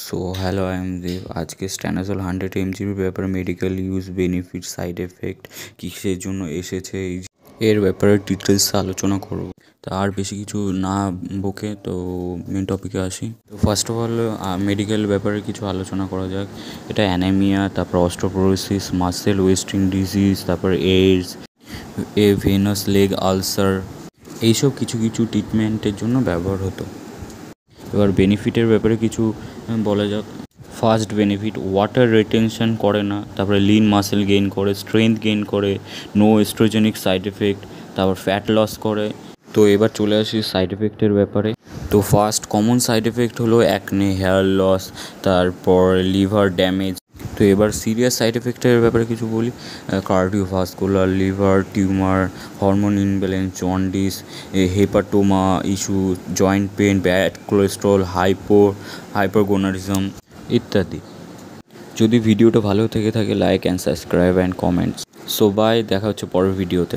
So hello, I am দেব। আজকে স্ট্যানাজল 100 mg ব্যাপারে medical use, benefit, side effect কিসের জন্য এসেছে এর ব্যাপারে ডিটেলস আলোচনা করব। তা আর বেশি কিছু না বকে তো মেন টপিকে আসি। তো ফার্স্ট অফ অল মেডিকেল ব্যাপারে কিছু আলোচনা করা যাক। এটা অ্যানেমিয়া, তারপর অস্টিওপোরোসিস, মাসেল ওয়েস্টিং ডিজিজ, তারপর এইডস, ভেনাস লেগ আলসার, এইসব কিছু কিছু ট্রিটমেন্টের জন্য ব্যবহার হতো। এবার বেনিফিটের ব্যাপারে কিছু বলা যাক। ফার্স্ট বেনিফিট, ওয়াটার রিটেনশন করে না, তারপরে লিন মাসেল গেইন করে, স্ট্রেংথ গেইন করে, নো এস্ট্রোজেনিক সাইড এফেক্ট, তারপর ফ্যাট লস করে। তো এবার চলে আসি সাইড এফেক্টের ব্যাপারে। তো ফার্স্ট কমন সাইড এফেক্ট হলো অ্যাকনে, হেয়ার লস, তারপর লিভার ড্যামেজ। তো এবার সিরিয়াস সাইড এফেক্টের ব্যাপারে কিছু বলি। Cardiovascular, liver tumour, hormone imbalance, jaundice, hepatoma issue, joint pain, bad cholesterol, hypergonadism ইত্যাদি। যদি ভিডিওটা ভালো থেকে থাকে, like and subscribe and comments. So by, দেখা হচ্ছে পরের ভিডিওতে।